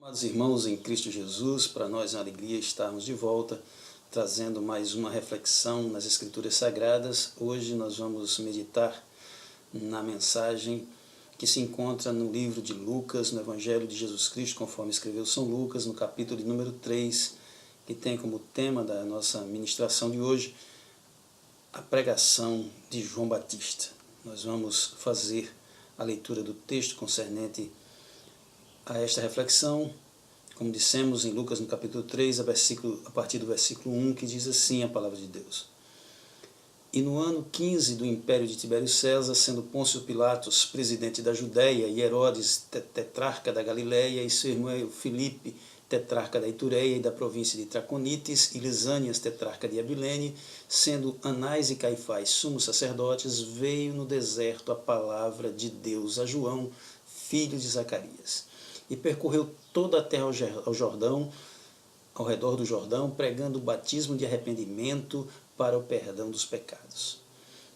Amados irmãos em Cristo Jesus, para nós é uma alegria estarmos de volta, trazendo mais uma reflexão nas Escrituras Sagradas. Hoje nós vamos meditar na mensagem que se encontra no livro de Lucas, no Evangelho de Jesus Cristo, conforme escreveu São Lucas, no capítulo de número 3, que tem como tema da nossa ministração de hoje a pregação de João Batista. Nós vamos fazer a leitura do texto concernente a esta reflexão, como dissemos em Lucas no capítulo 3, a partir do versículo 1, que diz assim a palavra de Deus. E no ano 15 do império de Tibério César, sendo Pôncio Pilatos presidente da Judéia, e Herodes tetrarca da Galiléia, e seu irmão Filipe tetrarca da Itureia e da província de Traconites, e Lisânias tetrarca de Abilene, sendo Anás e Caifás sumos sacerdotes, veio no deserto a palavra de Deus a João, filho de Zacarias. E percorreu toda a terra ao Jordão, ao redor do Jordão, pregando o batismo de arrependimento para o perdão dos pecados,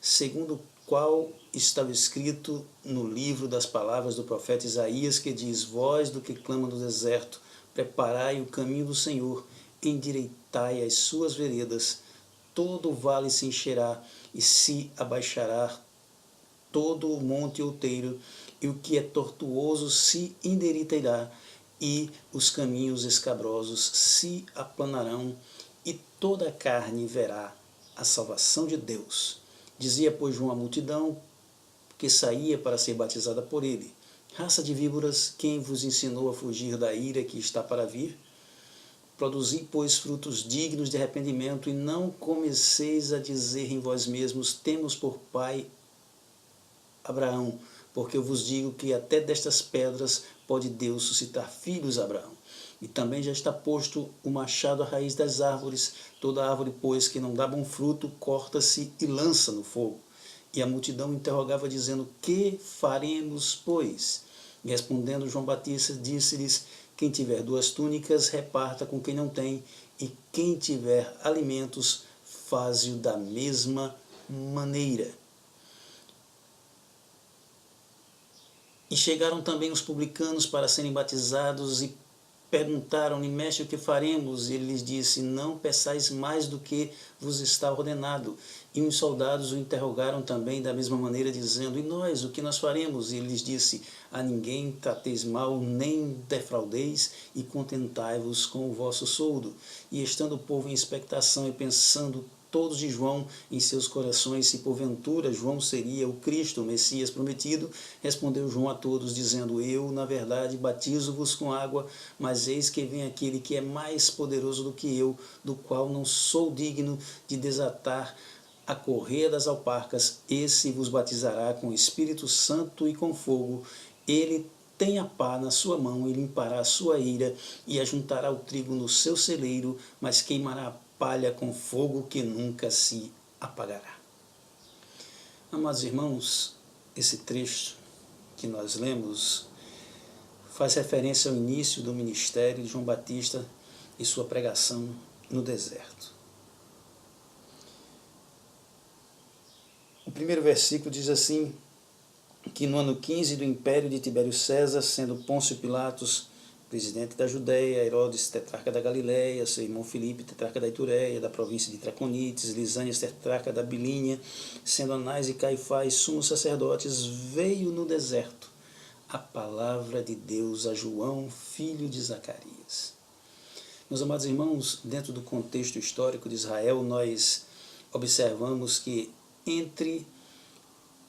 segundo o qual estava escrito no livro das palavras do profeta Isaías, que diz: Voz do que clama no deserto, preparai o caminho do Senhor, endireitai as suas veredas, todo o vale se encherá e se abaixará todo o monte outeiro, e o que é tortuoso se endireitará, e os caminhos escabrosos se aplanarão, e toda a carne verá a salvação de Deus. Dizia, pois, João à multidão que saía para ser batizada por ele: Raça de víboras, quem vos ensinou a fugir da ira que está para vir? Produzi, pois, frutos dignos de arrependimento, e não comeceis a dizer em vós mesmos: temos por pai Abraão, porque eu vos digo que até destas pedras pode Deus suscitar filhos a Abraão. E também já está posto o machado à raiz das árvores. Toda árvore, pois, que não dá bom fruto, corta-se e lança no fogo. E a multidão interrogava, dizendo: que faremos, pois? E respondendo João Batista, disse-lhes: quem tiver 2 túnicas, reparta com quem não tem, e quem tiver alimentos, faze-o da mesma maneira. E chegaram também os publicanos para serem batizados, e perguntaram-lhe: Mestre, o que faremos? E ele lhes disse: não peçais mais do que vos está ordenado. E os soldados o interrogaram também da mesma maneira, dizendo: e nós, o que nós faremos? E ele lhes disse: a ninguém trateis mal, nem defraudeis, e contentai-vos com o vosso soldo. E estando o povo em expectação e pensando todos de João em seus corações, se porventura João seria o Cristo, o Messias prometido, respondeu João a todos, dizendo: eu, na verdade, batizo-vos com água, mas eis que vem aquele que é mais poderoso do que eu, do qual não sou digno de desatar a correia das alparcas. Esse vos batizará com o Espírito Santo e com fogo. Ele tem a pá na sua mão, e limpará a sua eira, e ajuntará o trigo no seu celeiro, mas queimará a palha com fogo que nunca se apagará. Amados irmãos, esse trecho que nós lemos faz referência ao início do ministério de João Batista e sua pregação no deserto. O primeiro versículo diz assim, que no ano 15 do império de Tibério César, sendo Pôncio Pilatos presidente da Judéia, Herodes tetrarca da Galiléia, seu irmão Filipe tetrarca da Itureia, da província de Traconites, Lisânias tetrarca da Abilene, sendo Anás e Caifás sumos sacerdotes, veio no deserto a palavra de Deus a João, filho de Zacarias. Meus amados irmãos, dentro do contexto histórico de Israel, nós observamos que entre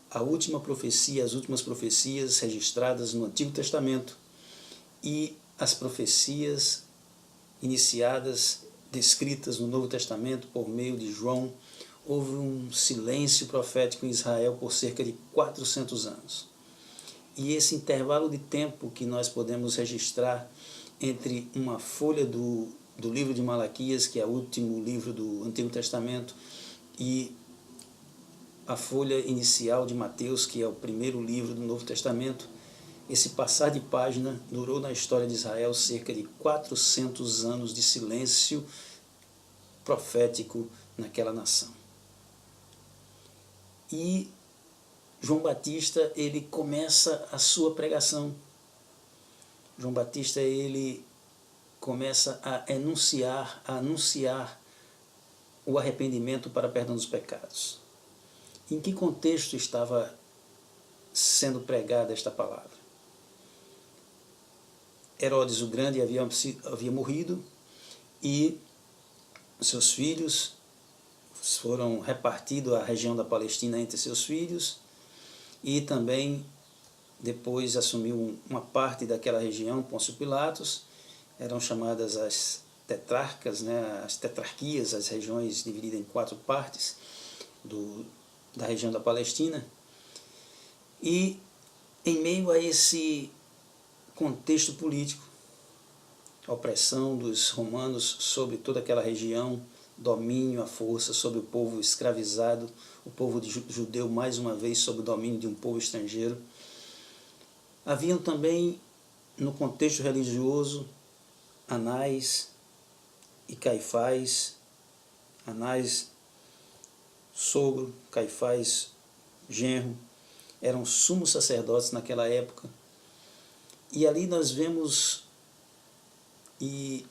a última profecia, as últimas profecias registradas no Antigo Testamento e as profecias iniciadas, descritas no Novo Testamento por meio de João, houve um silêncio profético em Israel por cerca de 400 anos. E esse intervalo de tempo que nós podemos registrar entre uma folha do livro de Malaquias, que é o último livro do Antigo Testamento, e a folha inicial de Mateus, que é o primeiro livro do Novo Testamento, esse passar de página durou na história de Israel cerca de 400 anos de silêncio profético naquela nação. E João Batista, ele começa a sua pregação. João Batista, ele começa a anunciar o arrependimento para perdão dos pecados. Em que contexto estava sendo pregada esta palavra? Herodes o Grande havia morrido e seus filhos foram repartidos a região da Palestina entre seus filhos, e também depois assumiu uma parte daquela região Pôncio Pilatos. Eram chamadas as tetrarcas, né, as tetrarquias, as regiões divididas em 4 partes da região da Palestina. E em meio a esse contexto político, a opressão dos romanos sobre toda aquela região, domínio à força sobre o povo escravizado, o povo judeu mais uma vez sob o domínio de um povo estrangeiro. Haviam também, no contexto religioso, Anás e Caifás, Anás sogro, Caifás genro, eram sumos sacerdotes naquela época. E ali nós vemos e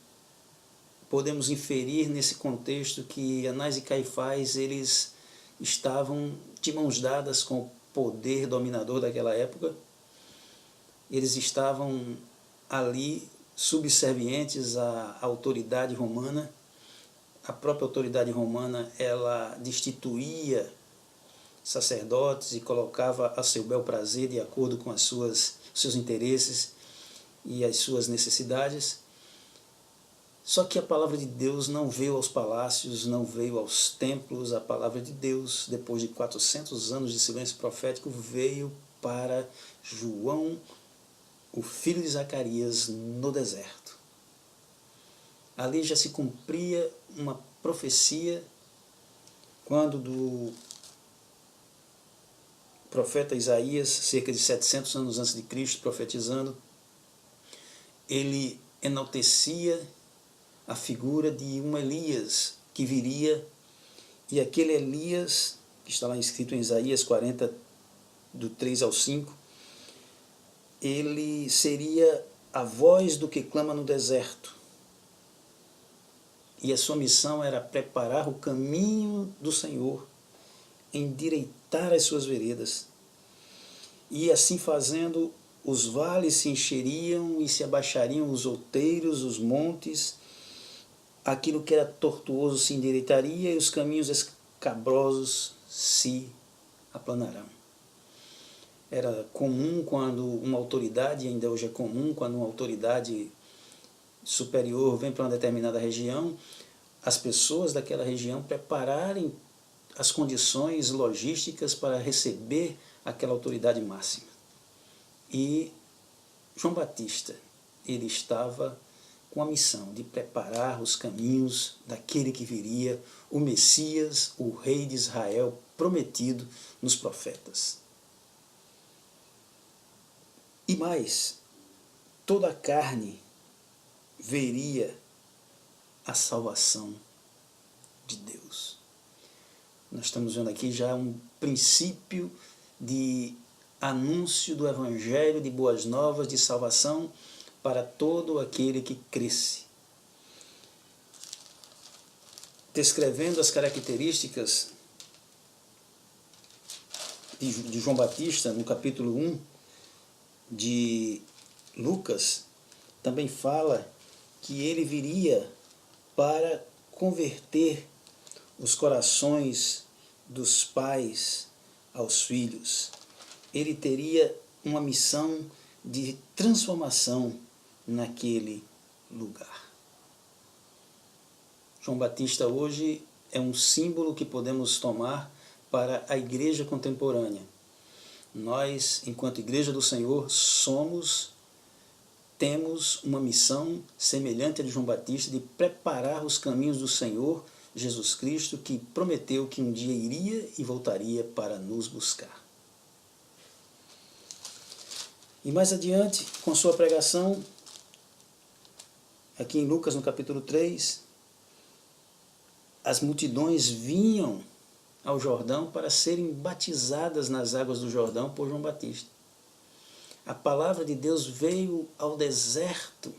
podemos inferir nesse contexto que Anás e Caifás, eles estavam de mãos dadas com o poder dominador daquela época. Eles estavam ali subservientes à autoridade romana. A própria autoridade romana, ela destituía sacerdotes e colocava a seu bel prazer, de acordo com seus interesses e as suas necessidades. Só que a palavra de Deus não veio aos palácios, não veio aos templos. A palavra de Deus, depois de 400 anos de silêncio profético, veio para João, o filho de Zacarias, no deserto. Ali já se cumpria uma profecia, quando do profeta Isaías, cerca de 700 anos antes de Cristo, profetizando, ele enaltecia a figura de um Elias que viria, e aquele Elias, que está lá escrito em Isaías 40, do 3 ao 5, ele seria a voz do que clama no deserto. E a sua missão era preparar o caminho do Senhor, endireitar as suas veredas. E assim fazendo, os vales se encheriam e se abaixariam os outeiros, os montes. Aquilo que era tortuoso se endireitaria e os caminhos escabrosos se aplanarão. Era comum quando uma autoridade, ainda hoje é comum, quando uma autoridade superior vem para uma determinada região, as pessoas daquela região prepararem as condições logísticas para receber aquela autoridade máxima. E João Batista, ele estava com a missão de preparar os caminhos daquele que viria, o Messias, o Rei de Israel, prometido nos profetas. E mais, toda a carne veria a salvação de Deus. Nós estamos vendo aqui já um princípio de anúncio do Evangelho, de boas novas, de salvação para todo aquele que cresce. Descrevendo as características de João Batista, no capítulo 1 de Lucas, também fala que ele viria para converter os corações dos pais aos filhos. Ele teria uma missão de transformação naquele lugar. João Batista hoje é um símbolo que podemos tomar para a igreja contemporânea. Nós, enquanto igreja do Senhor, temos uma missão semelhante a de João Batista, de preparar os caminhos do Senhor Jesus Cristo, que prometeu que um dia iria e voltaria para nos buscar. E mais adiante, com sua pregação, aqui em Lucas, no capítulo 3, as multidões vinham ao Jordão para serem batizadas nas águas do Jordão por João Batista. A palavra de Deus veio ao deserto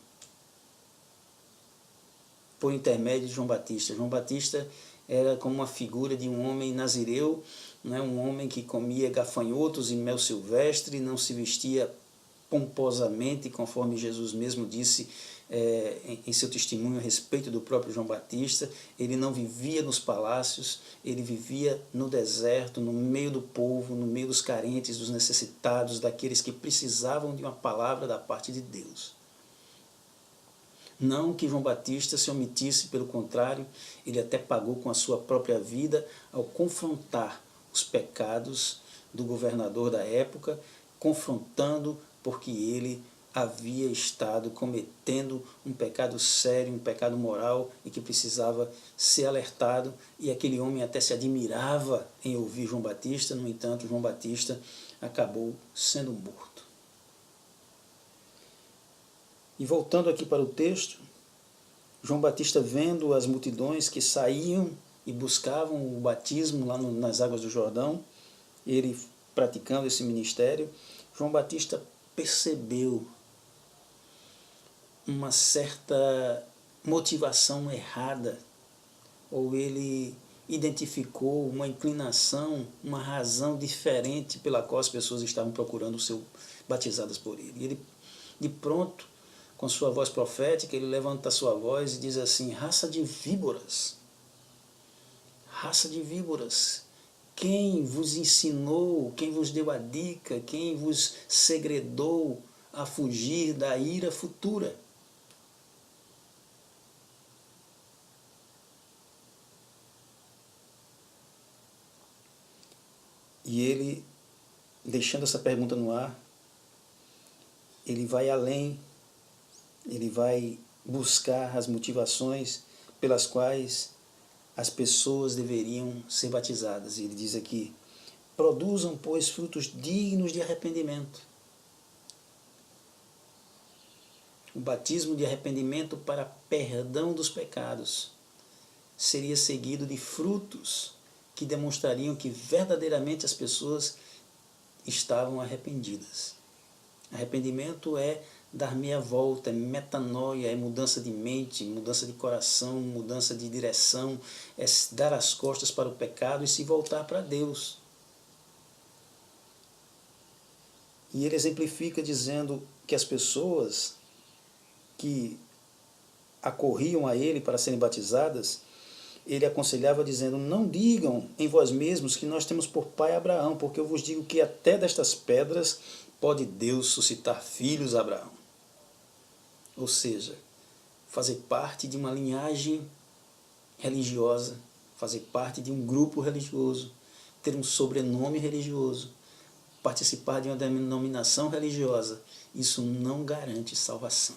por intermédio de João Batista. João Batista era como uma figura de um homem nazireu, né, um homem que comia gafanhotos e mel silvestre, não se vestia pomposamente, conforme Jesus mesmo disse em seu testemunho a respeito do próprio João Batista. Ele não vivia nos palácios, ele vivia no deserto, no meio do povo, no meio dos carentes, dos necessitados, daqueles que precisavam de uma palavra da parte de Deus. Não que João Batista se omitisse, pelo contrário, ele até pagou com a sua própria vida ao confrontar os pecados do governador da época, confrontando porque ele havia estado cometendo um pecado sério, um pecado moral e que precisava ser alertado, e aquele homem até se admirava em ouvir João Batista. No entanto, João Batista acabou sendo morto. E voltando aqui para o texto, João Batista, vendo as multidões que saíam e buscavam o batismo lá nas águas do Jordão, ele praticando esse ministério, João Batista percebeu uma certa motivação errada, ou ele identificou uma inclinação, uma razão diferente pela qual as pessoas estavam procurando ser batizadas por ele. E ele, de pronto, com sua voz profética, ele levanta a sua voz e diz assim: raça de víboras, quem vos ensinou, quem vos deu a dica, quem vos segredou a fugir da ira futura? E ele, deixando essa pergunta no ar, ele vai além, ele vai buscar as motivações pelas quais as pessoas deveriam ser batizadas. E ele diz aqui: produzam, pois, frutos dignos de arrependimento. O batismo de arrependimento para perdão dos pecados seria seguido de frutos que demonstrariam que verdadeiramente as pessoas estavam arrependidas. Arrependimento é dar meia volta, é metanoia, é mudança de mente, mudança de coração, mudança de direção, é dar as costas para o pecado e se voltar para Deus. E ele exemplifica dizendo que as pessoas que acorriam a ele para serem batizadas, ele aconselhava dizendo: não digam em vós mesmos que nós temos por pai Abraão, porque eu vos digo que até destas pedras pode Deus suscitar filhos a Abraão. Ou seja, fazer parte de uma linhagem religiosa, fazer parte de um grupo religioso, ter um sobrenome religioso, participar de uma denominação religiosa, isso não garante salvação.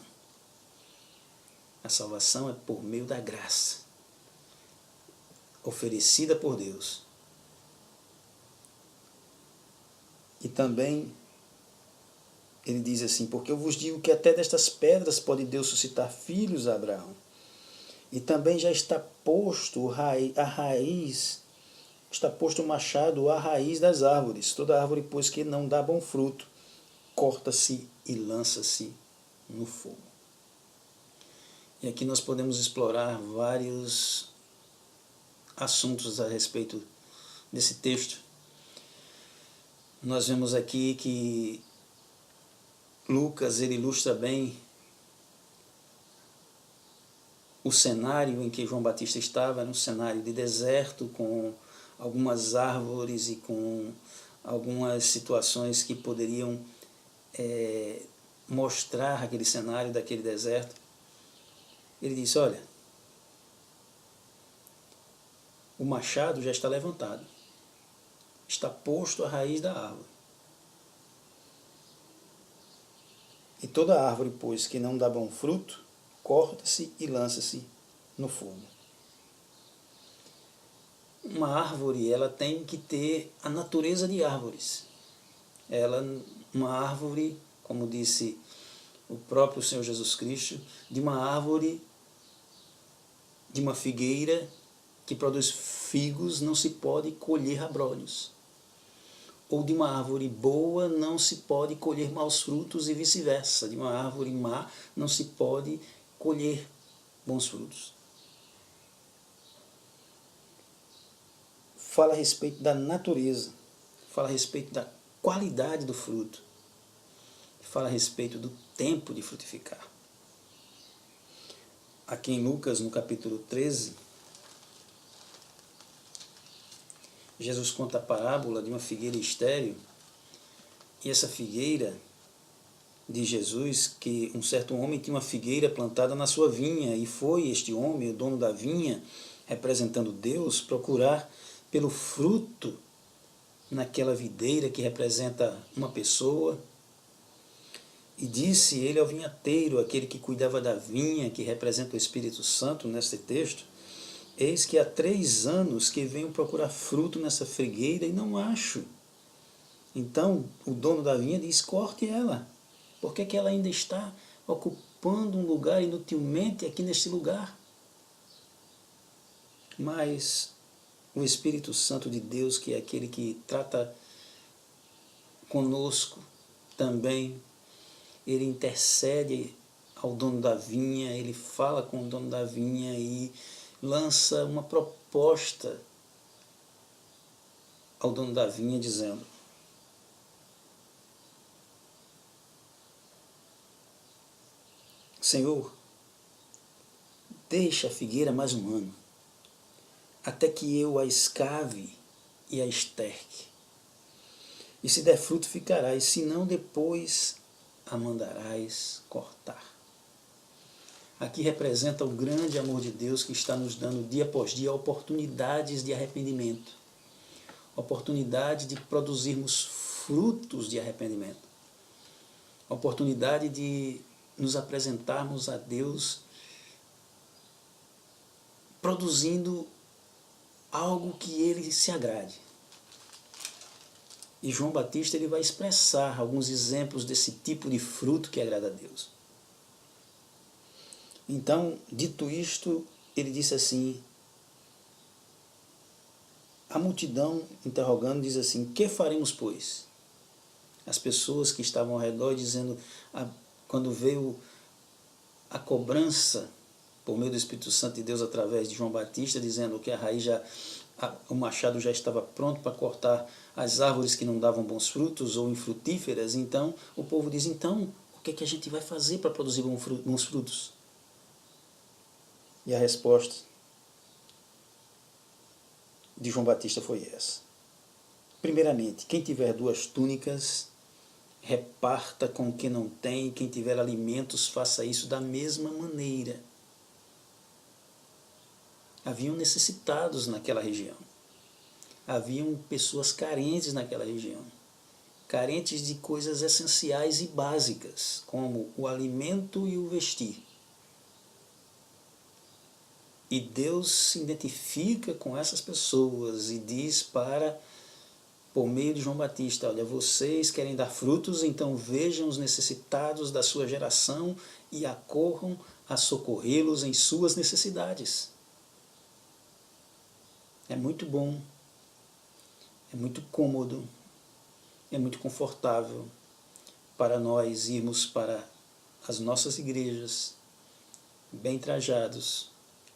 A salvação é por meio da graça oferecida por Deus. E também ele diz assim: porque eu vos digo que até destas pedras pode Deus suscitar filhos a Abraão. E também já está posto a raiz, está posto o machado à raiz das árvores. Toda árvore, pois, que não dá bom fruto, corta-se e lança-se no fogo. E aqui nós podemos explorar vários assuntos a respeito desse texto. Nós vemos aqui que Lucas ele ilustra bem o cenário em que João Batista estava, era um cenário de deserto, com algumas árvores e com algumas situações que poderiam mostrar aquele cenário daquele deserto. Ele disse: olha, o machado já está levantado, está posto à raiz da árvore. E toda árvore, pois, que não dá bom fruto, corta-se e lança-se no fogo. Uma árvore, ela tem que ter a natureza de árvores. Uma árvore, como disse o próprio Senhor Jesus Cristo, de uma árvore, de uma figueira que produz figos, não se pode colher abrolhos. Ou de uma árvore boa não se pode colher maus frutos e vice-versa. De uma árvore má não se pode colher bons frutos. fala a respeito da natureza, fala a respeito da qualidade do fruto, fala a respeito do tempo de frutificar. Aqui em Lucas, no capítulo 13, Jesus conta a parábola de uma figueira estéril, e essa figueira de Jesus, que um certo homem tinha uma figueira plantada na sua vinha, e foi este homem, o dono da vinha, representando Deus, procurar pelo fruto naquela videira que representa uma pessoa, e disse ele ao vinhateiro, aquele que cuidava da vinha, que representa o Espírito Santo neste texto: eis que há 3 anos que venho procurar fruto nessa figueira e não acho. Então o dono da vinha diz: corte ela, porque que ela ainda está ocupando um lugar inutilmente aqui neste lugar? Mas o Espírito Santo de Deus, que é aquele que trata conosco também, ele intercede ao dono da vinha, ele fala com o dono da vinha e lança uma proposta ao dono da vinha, dizendo: Senhor, deixa a figueira mais um ano, até que eu a escave e a esterque. E se der fruto, ficará, e se não, depois a mandarás cortar. Aqui representa o grande amor de Deus, que está nos dando dia após dia oportunidades de arrependimento, oportunidade de produzirmos frutos de arrependimento, oportunidade de nos apresentarmos a Deus produzindo algo que Ele se agrade. E João Batista ele vai expressar alguns exemplos desse tipo de fruto que agrada a Deus. Então, dito isto, ele disse assim, a multidão, interrogando, diz assim: que faremos, pois? As pessoas que estavam ao redor dizendo, quando veio a cobrança por meio do Espírito Santo de Deus através de João Batista, dizendo que a raiz o machado já estava pronto para cortar as árvores que não davam bons frutos ou infrutíferas. Então o povo diz: então o que é que a gente vai fazer para produzir bons frutos? E a resposta de João Batista foi essa: primeiramente, quem tiver 2 túnicas, reparta com quem não tem, quem tiver alimentos, faça isso da mesma maneira. Haviam necessitados naquela região. Haviam pessoas carentes naquela região. Carentes de coisas essenciais e básicas, como o alimento e o vestir. E Deus se identifica com essas pessoas e diz por meio de João Batista: olha, vocês querem dar frutos, então vejam os necessitados da sua geração e acorram a socorrê-los em suas necessidades. É muito bom, é muito cômodo, é muito confortável para nós irmos para as nossas igrejas bem trajados,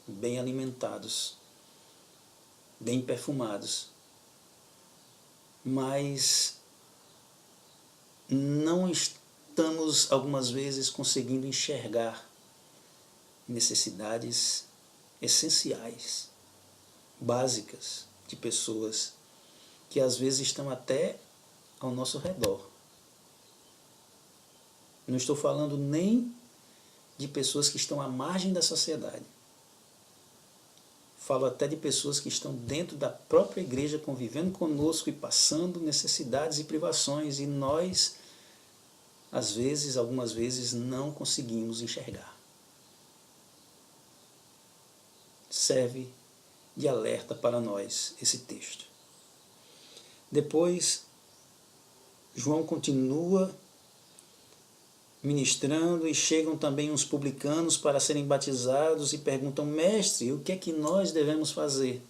bem alimentados, bem perfumados, mas não estamos algumas vezes conseguindo enxergar necessidades essenciais, básicas de pessoas que às vezes estão até ao nosso redor. Não estou falando nem de pessoas que estão à margem da sociedade. Falo até de pessoas que estão dentro da própria igreja, convivendo conosco e passando necessidades e privações, e nós, às vezes, algumas vezes, não conseguimos enxergar. Serve de alerta para nós esse texto. Depois, João continua ministrando, e chegam também uns publicanos para serem batizados e perguntam: mestre, o que é que nós devemos fazer?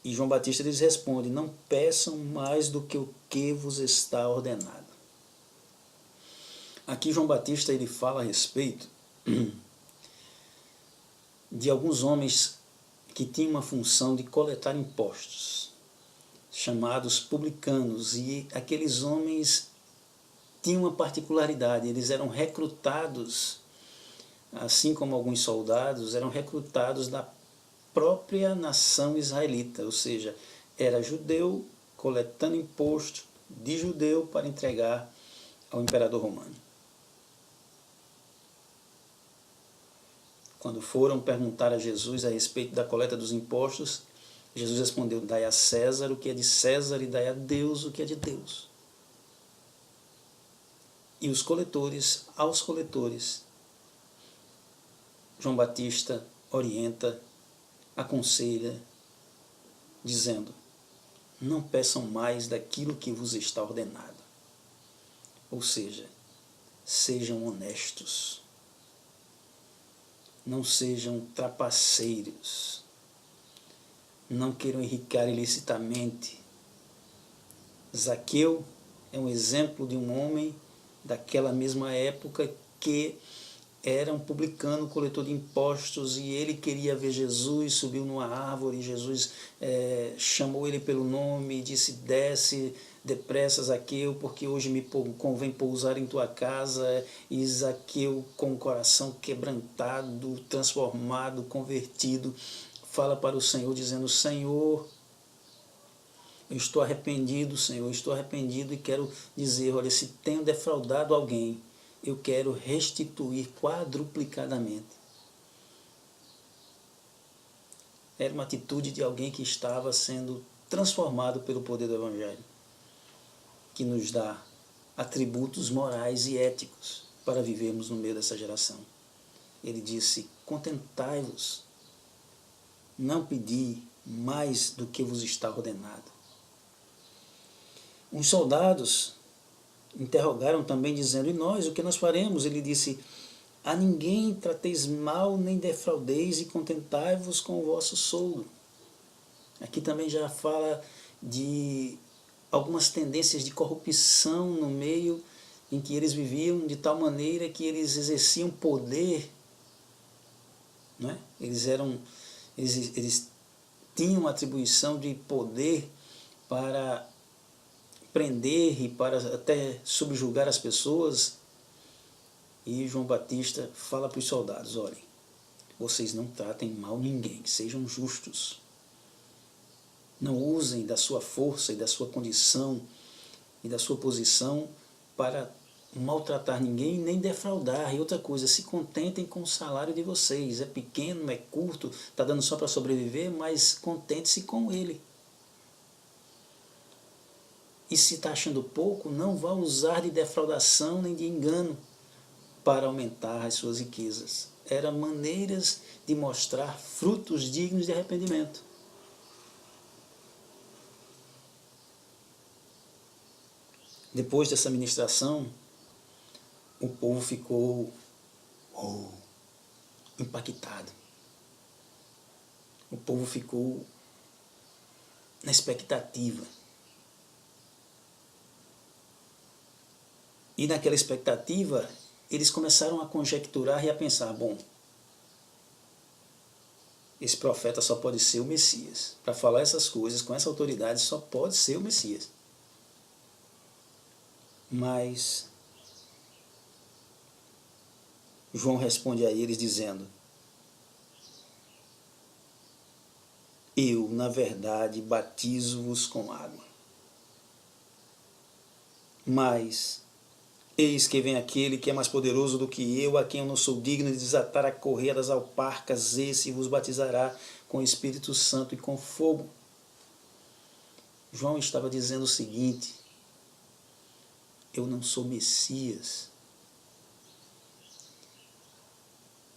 E João Batista lhes responde: não peçam mais do que o que vos está ordenado. Aqui João Batista ele fala a respeito de alguns homens que tinham uma função de coletar impostos, chamados publicanos, e aqueles homens tinham uma particularidade: eles eram recrutados, assim como alguns soldados, eram recrutados da própria nação israelita, ou seja, era judeu coletando imposto de judeu para entregar ao imperador romano. Quando foram perguntar a Jesus a respeito da coleta dos impostos, Jesus respondeu: dai a César o que é de César e dai a Deus o que é de Deus. E os coletores, aos coletores, João Batista orienta, aconselha, dizendo: não peçam mais daquilo que vos está ordenado. Ou seja, sejam honestos. Não sejam trapaceiros. Não queiram enriquecer ilicitamente. Zaqueu é um exemplo de um homem daquela mesma época que era um publicano, coletor de impostos, e ele queria ver Jesus, subiu numa árvore, Jesus chamou ele pelo nome e disse: desce depressa, Zaqueu, porque hoje me convém pousar em tua casa. E Zaqueu, com o coração quebrantado, transformado, convertido, fala para o Senhor dizendo: Senhor, eu estou arrependido, Senhor, eu estou arrependido e quero dizer, olha, se tenho defraudado alguém, eu quero restituir quadruplicadamente. Era uma atitude de alguém que estava sendo transformado pelo poder do Evangelho, que nos dá atributos morais e éticos para vivermos no meio dessa geração. Ele disse: contentai-vos, não pedi mais do que vos está ordenado. Os soldados interrogaram também, dizendo: e nós, o que nós faremos? Ele disse: a ninguém trateis mal, nem defraudeis, e contentai-vos com o vosso soldo. Aqui também já fala de algumas tendências de corrupção no meio em que eles viviam, de tal maneira que eles exerciam poder, não é? Eles tinham atribuição de poder para prender e para até subjugar as pessoas. E João Batista fala para os soldados: olhem, vocês não tratem mal ninguém, sejam justos. Não usem da sua força e da sua condição e da sua posição para maltratar ninguém nem defraudar. E outra coisa, se contentem com o salário de vocês. É pequeno, é curto, está dando só para sobreviver, mas contente-se com ele. E se está achando pouco, não vá usar de defraudação nem de engano para aumentar as suas riquezas. Eram maneiras de mostrar frutos dignos de arrependimento. Depois dessa ministração, o povo ficou impactado. O povo ficou na expectativa. E naquela expectativa, eles começaram a conjecturar e a pensar: bom, esse profeta só pode ser o Messias. Para falar essas coisas com essa autoridade, só pode ser o Messias. Mas João responde a eles dizendo: eu, na verdade, batizo-vos com água. Mas eis que vem aquele que é mais poderoso do que eu, a quem eu não sou digno de desatar a correia das alparcas. Esse vos batizará com o Espírito Santo e com fogo. João estava dizendo o seguinte: eu não sou Messias.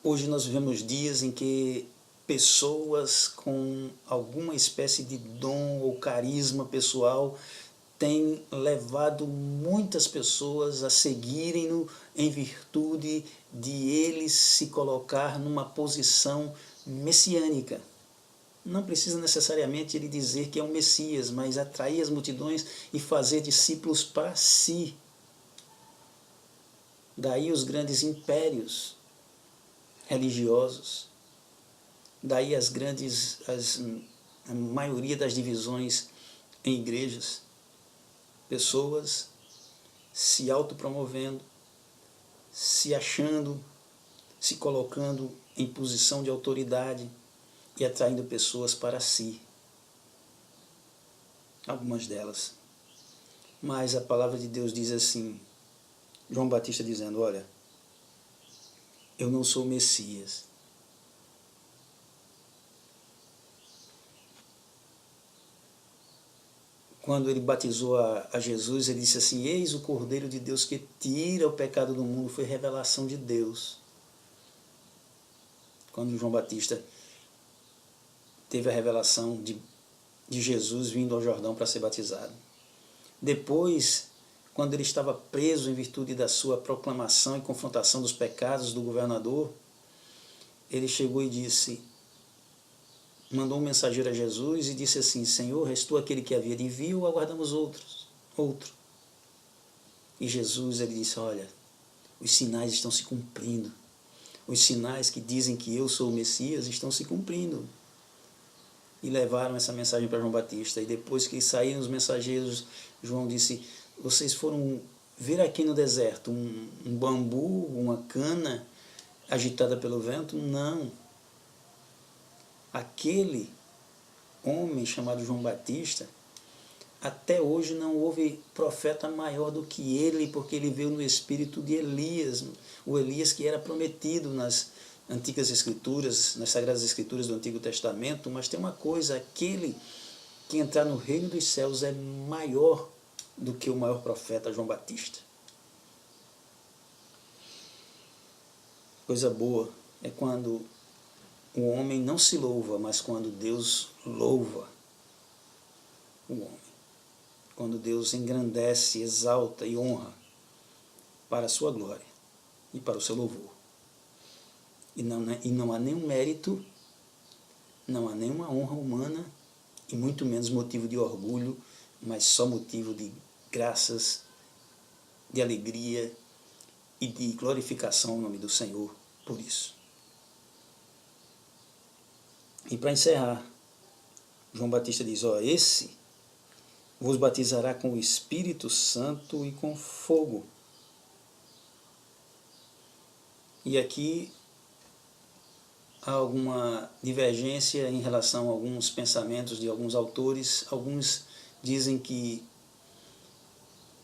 Hoje nós vivemos dias em que pessoas com alguma espécie de dom ou carisma pessoal têm levado muitas pessoas a seguirem-no em virtude de ele se colocar numa posição messiânica. Não precisa necessariamente ele dizer que é um Messias, mas atrair as multidões e fazer discípulos para si. Daí os grandes impérios religiosos, Daí a maioria das divisões em igrejas, pessoas se autopromovendo, se achando, se colocando em posição de autoridade e atraindo pessoas para si. Algumas delas. Mas a palavra de Deus diz assim, João Batista dizendo, olha, eu não sou o Messias. Quando ele batizou a Jesus, ele disse assim, eis o Cordeiro de Deus que tira o pecado do mundo, foi revelação de Deus. Quando João Batista teve a revelação de Jesus vindo ao Jordão para ser batizado. Depois, quando ele estava preso em virtude da sua proclamação e confrontação dos pecados do governador, ele chegou e disse, mandou um mensageiro a Jesus e disse assim, Senhor, és tu aquele que havia de vir ou aguardamos outro? E Jesus, ele disse, olha, os sinais estão se cumprindo. Os sinais que dizem que eu sou o Messias estão se cumprindo. E levaram essa mensagem para João Batista. E depois que saíram os mensageiros, João disse, vocês foram ver aqui no deserto um bambu, uma cana agitada pelo vento? Não. Aquele homem chamado João Batista, até hoje não houve profeta maior do que ele, porque ele veio no espírito de Elias, o Elias que era prometido nas Antigas Escrituras, nas Sagradas Escrituras do Antigo Testamento, mas tem uma coisa, aquele que entrar no reino dos céus é maior do que o maior profeta João Batista. Coisa boa é quando o homem não se louva, mas quando Deus louva o homem. Quando Deus engrandece, exalta e honra para a sua glória e para o seu louvor. E não há nenhum mérito, não há nenhuma honra humana, e muito menos motivo de orgulho, mas só motivo de graças, de alegria e de glorificação ao nome do Senhor por isso. E para encerrar, João Batista diz, esse vos batizará com o Espírito Santo e com fogo. E aqui há alguma divergência em relação a alguns pensamentos de alguns autores. Alguns dizem que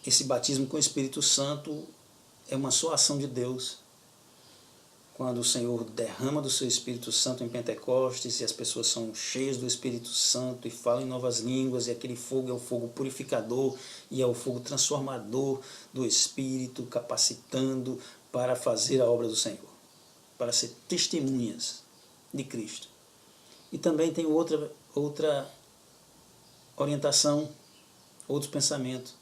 esse batismo com o Espírito Santo é uma só ação de Deus. Quando o Senhor derrama do seu Espírito Santo em Pentecostes e as pessoas são cheias do Espírito Santo e falam em novas línguas, e aquele fogo é o fogo purificador e é o fogo transformador do Espírito, capacitando para fazer a obra do Senhor, para ser testemunhas de Cristo. E também tem outra orientação, outro pensamento,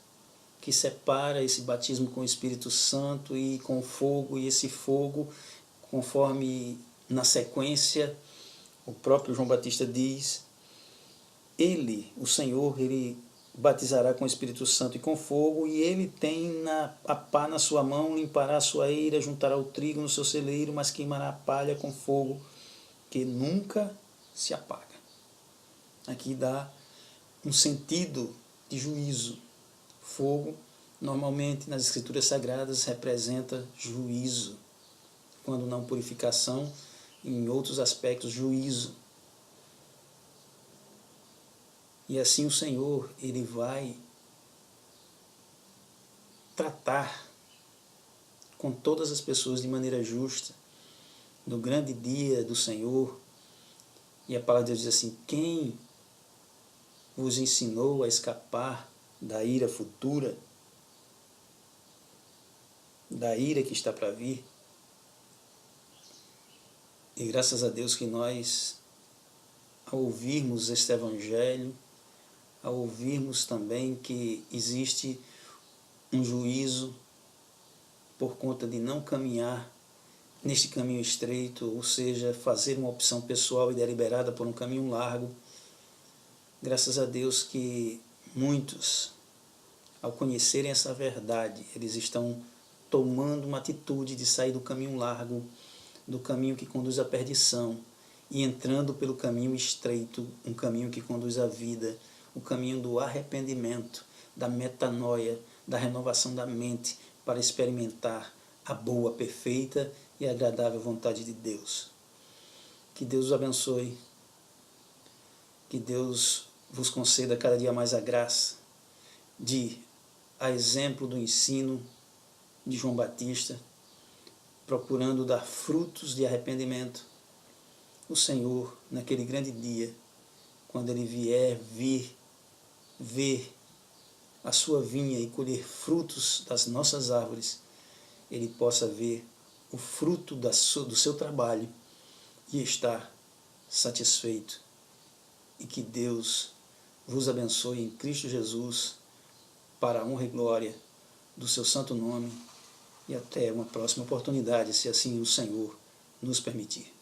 que separa esse batismo com o Espírito Santo e com fogo, e esse fogo, conforme na sequência o próprio João Batista diz, ele, o Senhor, ele batizará com o Espírito Santo e com fogo, e ele tem a pá na sua mão, limpará a sua eira, juntará o trigo no seu celeiro, mas queimará a palha com fogo, que nunca se apaga. Aqui dá um sentido de juízo. Fogo, normalmente nas Escrituras Sagradas, representa juízo, quando não purificação, em outros aspectos, juízo. E assim o Senhor, ele vai tratar com todas as pessoas de maneira justa, no grande dia do Senhor. E a palavra de Deus diz assim, quem vos ensinou a escapar da ira futura, da ira que está para vir? E graças a Deus que nós, ao ouvirmos este Evangelho, ao ouvirmos também que existe um juízo por conta de não caminhar neste caminho estreito, ou seja, fazer uma opção pessoal e deliberada por um caminho largo, graças a Deus que muitos, ao conhecerem essa verdade, eles estão tomando uma atitude de sair do caminho largo, do caminho que conduz à perdição, e entrando pelo caminho estreito, um caminho que conduz à vida, o caminho do arrependimento, da metanoia, da renovação da mente, para experimentar a boa, perfeita e agradável vontade de Deus. Que Deus os abençoe, que Deus vos conceda cada dia mais a graça de, a exemplo do ensino de João Batista, procurando dar frutos de arrependimento, o Senhor, naquele grande dia, quando Ele vier ver a sua vinha e colher frutos das nossas árvores, Ele possa ver o fruto do seu trabalho e estar satisfeito. E que Deus vos abençoe em Cristo Jesus, para a honra e glória do seu santo nome, e até uma próxima oportunidade, se assim o Senhor nos permitir.